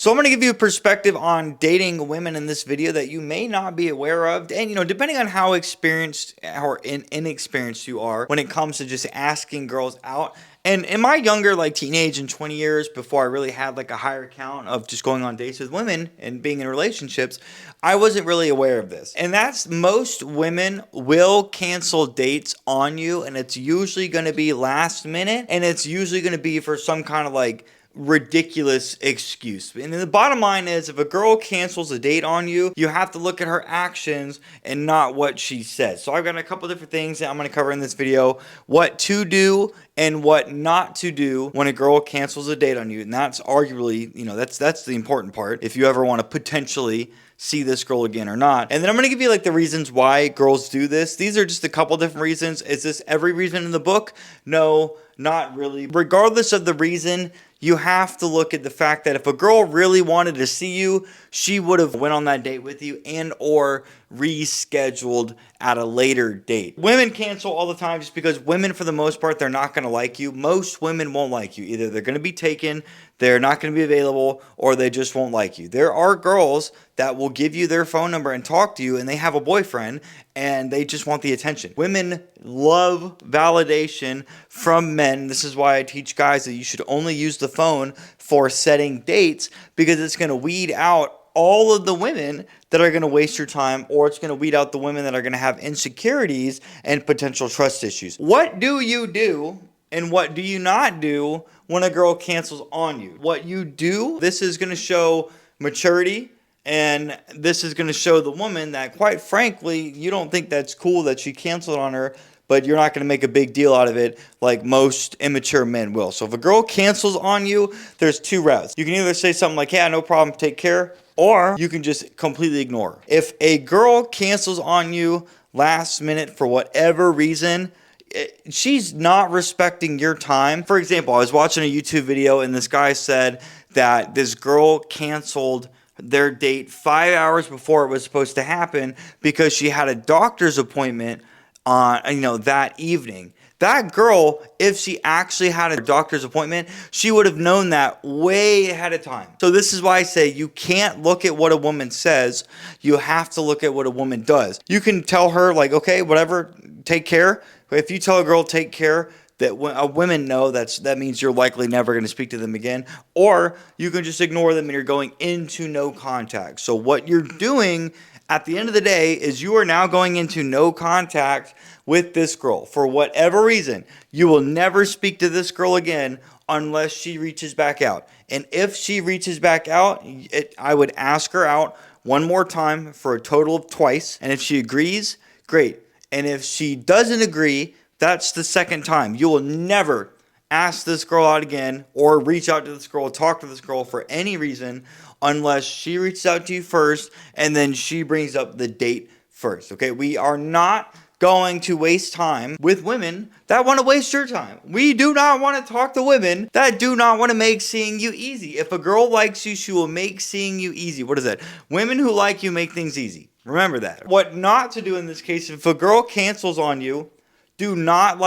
So I'm going to give you a perspective on dating women in this video that you may not be aware of. And, depending on how experienced or inexperienced you are when it comes to just asking girls out. And in my younger, like teenage and 20 years before I really had like a higher count of just going on dates with women and being in relationships, I wasn't really aware of this. And that's most women will cancel dates on you, and it's usually going to be last minute, and it's usually going to be for some kind of like ridiculous excuse. And the bottom line is, if a girl cancels a date on you, you have to look at her actions and not what she says. So I've got a couple different things that I'm going to cover in this video: what to do and what not to do when a girl cancels a date on you. And that's arguably, that's the important part if you ever want to potentially see this girl again or not. And then I'm going to give you like the reasons why girls do this. These are just a couple different reasons. Is this every reason in the book? No, not really. Regardless of the reason, you have to look at the fact that if a girl really wanted to see you, she would have went on that date with you and or rescheduled at a later date. Women cancel all the time just because women, for the most part, they're not going to like you. Most women won't like you. Either they're going to be taken, they're not going to be available, or they just won't like you. There are girls that will give you their phone number and talk to you, and they have a boyfriend and they just want the attention. Women love validation from men. This is why I teach guys that you should only use the phone for setting dates, because it's going to weed out all of the women that are going to waste your time, or it's going to weed out the women that are going to have insecurities and potential trust issues. What do you do and what do you not do when a girl cancels on you? What you do, this is going to show maturity, and this is going to show the woman that, quite frankly, you don't think that's cool that she canceled on her, but you're not going to make a big deal out of it like most immature men will. So if a girl cancels on you, there's two routes. You can either say something like, yeah, no problem, take care, or you can just completely ignore her. If a girl cancels on you last minute for whatever reason, she's not respecting your time. For example, I was watching a YouTube video and this guy said that this girl canceled their date 5 hours before it was supposed to happen because she had a doctor's appointment on that evening. That girl, if she actually had a doctor's appointment, she would have known that way ahead of time. So this is why I say you can't look at what a woman says. You have to look at what a woman does. You can tell her like, okay, whatever, take care. If you tell a girl take care, that women know that means you're likely never going to speak to them again, or you can just ignore them and you're going into no contact. So what you're doing at the end of the day is you are now going into no contact with this girl. For whatever reason, you will never speak to this girl again unless she reaches back out. And if she reaches back out, I would ask her out one more time for a total of twice. And if she agrees, great. And if she doesn't agree, that's the second time. You will never ask this girl out again or reach out to this girl, talk to this girl for any reason unless she reaches out to you first and then she brings up the date first. Okay, we are not going to waste time with women that want to waste your time. We do not want to talk to women that do not want to make seeing you easy. If a girl likes you, she will make seeing you easy. What is that? Women who like you make things easy. Remember that. What not to do in this case: if a girl cancels on you, do not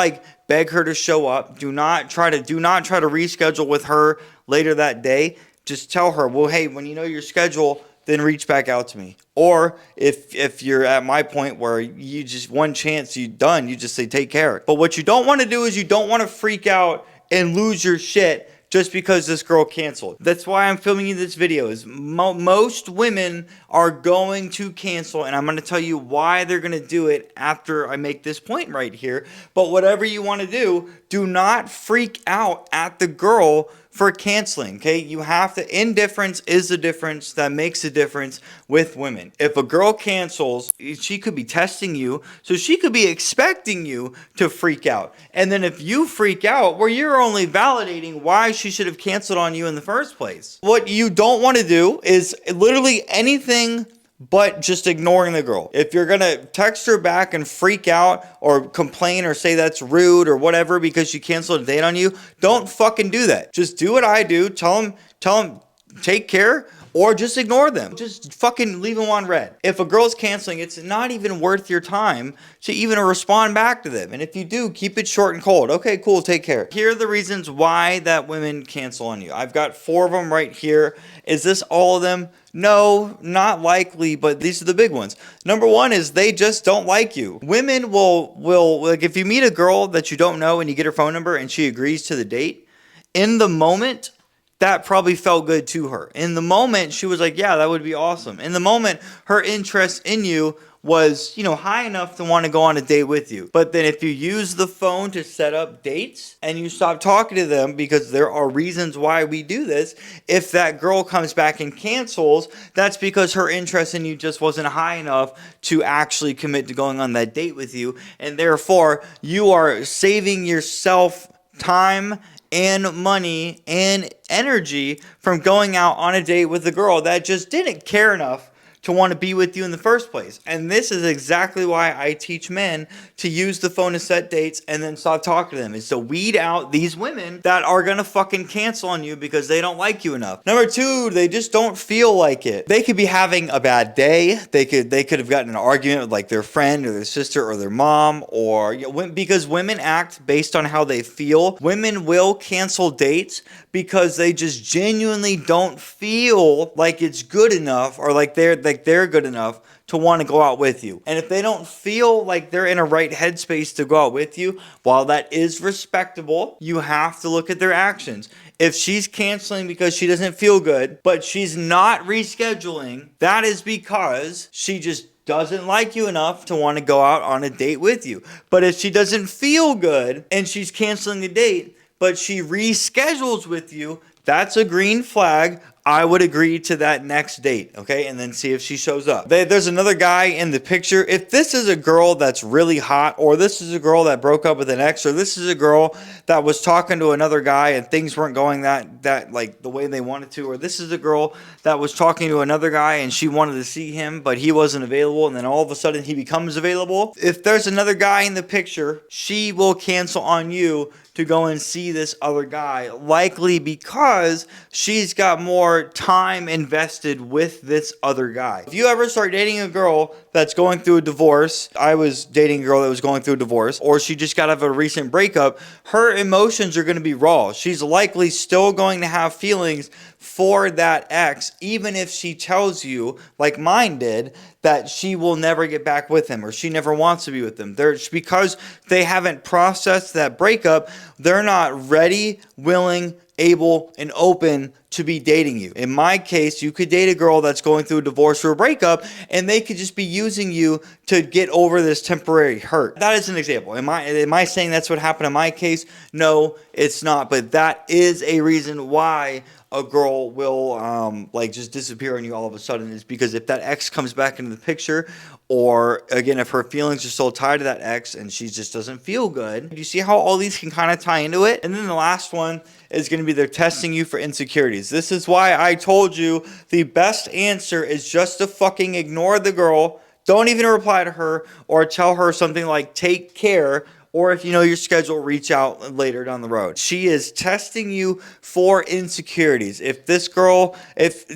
beg her to show up. Do not try to reschedule with her later that day. Just tell her, well, hey, when you know your schedule, then reach back out to me. Or if you're at my point where you just one chance, you just say take care. But what you don't want to do is you don't want to freak out and lose your shit just because this girl canceled. That's why I'm filming you this video. Is most women are going to cancel, and I'm going to tell you why they're going to do it after I make this point right here. But whatever you want to do not freak out at the girl for canceling, okay? You have to, indifference is the difference that makes a difference with women. If a girl cancels, she could be testing you, so she could be expecting you to freak out. And then if you freak out, well, you're only validating why she should have canceled on you in the first place. What you don't want to do is literally anything but just ignoring the girl. If you're gonna text her back and freak out or complain or say that's rude or whatever because she canceled a date on you, don't fucking do that. Just do what I do. Tell him take care, or just ignore them. Just fucking leave them on red. If a girl's canceling, it's not even worth your time to even respond back to them. And if you do, keep it short and cold. Okay, cool, take care. Here are the reasons why that women cancel on you. I've got 4 of them right here. Is this all of them? No, not likely, but these are the big ones. Number 1 is they just don't like you. Women will like, if you meet a girl that you don't know and you get her phone number and she agrees to the date, in the moment, that probably felt good to her. In the moment, she was like, yeah, that would be awesome. In the moment, her interest in you was, high enough to want to go on a date with you. But then if you use the phone to set up dates and you stop talking to them, because there are reasons why we do this, if that girl comes back and cancels, that's because her interest in you just wasn't high enough to actually commit to going on that date with you. And therefore, you are saving yourself time and money and energy from going out on a date with a girl that just didn't care enough to want to be with you in the first place. And this is exactly why I teach men to use the phone to set dates and then stop talking to them, is to weed out these women that are gonna fucking cancel on you because they don't like you enough. Number 2, they just don't feel like it. They could be having a bad day. They could have gotten an argument with like their friend or their sister or their mom, or because women act based on how they feel. Women will cancel dates because they just genuinely don't feel like it's good enough, or like they're good enough to want to go out with you. And if they don't feel like they're in a right headspace to go out with you, while that is respectable, you have to look at their actions. If she's canceling because she doesn't feel good, but she's not rescheduling, that is because she just doesn't like you enough to want to go out on a date with you. But if she doesn't feel good and she's canceling the date, but she reschedules with you, that's a green flag. I would agree to that next date, okay? And then see if she shows up. There's another guy in the picture. If this is a girl that's really hot, or this is a girl that broke up with an ex, or this is a girl that was talking to another guy and things weren't going that like the way they wanted to, or this is a girl that was talking to another guy and she wanted to see him, but he wasn't available, and then all of a sudden he becomes available. If there's another guy in the picture, she will cancel on you to go and see this other guy, likely because she's got more time invested with this other guy. If you ever start dating a girl that's going through a divorce, I was dating a girl that was going through a divorce, or she just got out of a recent breakup, her emotions are going to be raw. She's likely still going to have feelings for that ex, even if she tells you, like mine did, that she will never get back with him, or she never wants to be with him. Because they haven't processed that breakup, they're not ready, willing, able, and open to be dating you. In my case, you could date a girl that's going through a divorce or a breakup, and they could just be using you to get over this temporary hurt. That is an example. Am I saying that's what happened in my case? No, it's not. But that is a reason why a girl will just disappear on you all of a sudden, is because if that ex comes back into the picture, or again, if her feelings are still tied to that ex and she just doesn't feel good. You see how all these can kind of tie into it? And then the last one is going to be they're testing you for insecurities. This is why I told you the best answer is just to fucking ignore the girl. Don't even reply to her or tell her something like take care. Or if you know your schedule, reach out later down the road. She is testing you for insecurities. If this girl,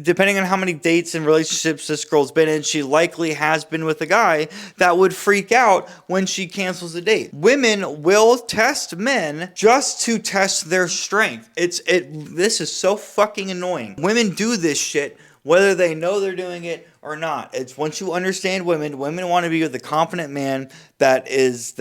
depending on how many dates and relationships this girl's been in, she likely has been with a guy that would freak out when she cancels a date. Women will test men just to test their strength. This is so fucking annoying. Women do this shit whether they know they're doing it or not. It's once you understand women want to be with a confident man that has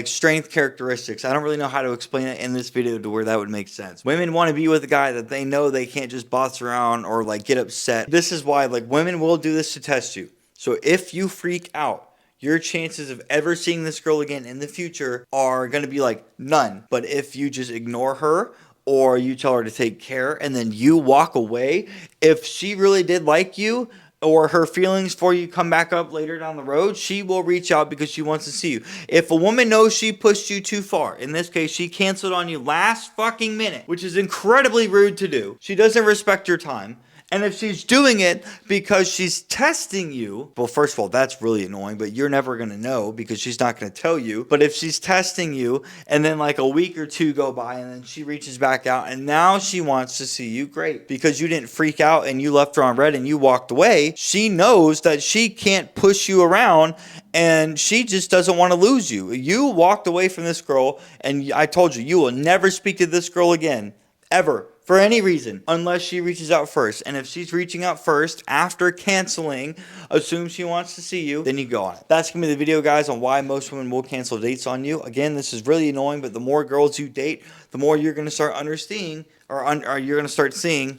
strength characteristics. I don't really know how to explain it in this video to where that would make sense. Women want to be with a guy that they know they can't just boss around or get upset. This is why women will do this to test you. So if you freak out, your chances of ever seeing this girl again in the future are going to be none. But if you just ignore her, or you tell her to take care and then you walk away, if she really did like you, or her feelings for you come back up later down the road, she will reach out because she wants to see you. If a woman knows she pushed you too far, in this case, she canceled on you last fucking minute, which is incredibly rude to do. She doesn't respect your time. And if she's doing it because she's testing you, well, first of all, that's really annoying, but you're never going to know because she's not going to tell you. But if she's testing you and then like a week or two go by and then she reaches back out and now she wants to see you, great. Because you didn't freak out and you left her on red and you walked away, she knows that she can't push you around and she just doesn't want to lose you. You walked away from this girl and I told you, you will never speak to this girl again, ever. For any reason, unless she reaches out first. And if she's reaching out first after canceling, assume she wants to see you, then you go on it. That's going to be the video, guys, on why most women will cancel dates on you. Again, this is really annoying, but the more girls you date, the more you're going to start understanding, or you're going to start seeing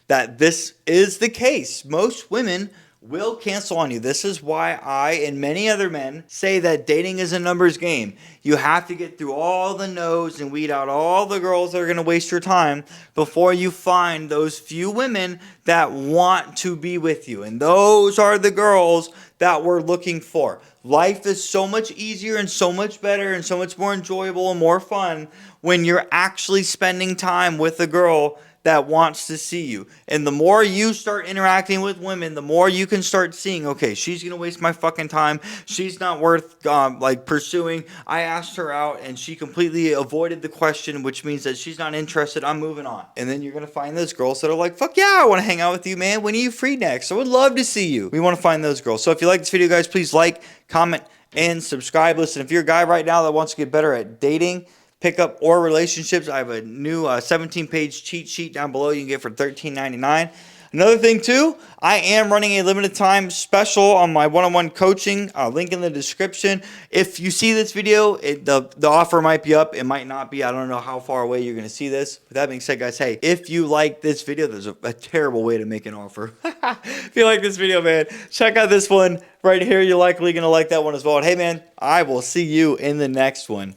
that this is the case. Most women will cancel on you. This is why I and many other men say that dating is a numbers game. You have to get through all the no's and weed out all the girls that are going to waste your time before you find those few women that want to be with you. And those are the girls that we're looking for. Life is so much easier and so much better and so much more enjoyable and more fun when you're actually spending time with a girl that wants to see you. And the more you start interacting with women, the more you can start seeing, okay, she's going to waste my fucking time. She's not worth pursuing. I asked her out and she completely avoided the question, which means that she's not interested. I'm moving on. And then you're going to find those girls that are like, fuck yeah, I want to hang out with you, man. When are you free next? I would love to see you. We want to find those girls. So if you like this video, guys, please like, comment, and subscribe. Listen, if you're a guy right now that wants to get better at dating, pickup, or relationships, I have a new 17-page cheat sheet down below you can get for $13.99. Another thing too, I am running a limited time special on my one-on-one coaching, link in the description. If you see this video, the offer might be up, it might not be. I don't know how far away you're going to see this. With that being said, guys, hey, if you like this video, there's a terrible way to make an offer. If you like this video, man, check out this one right here. You're likely going to like that one as well. And hey, man, I will see you in the next one.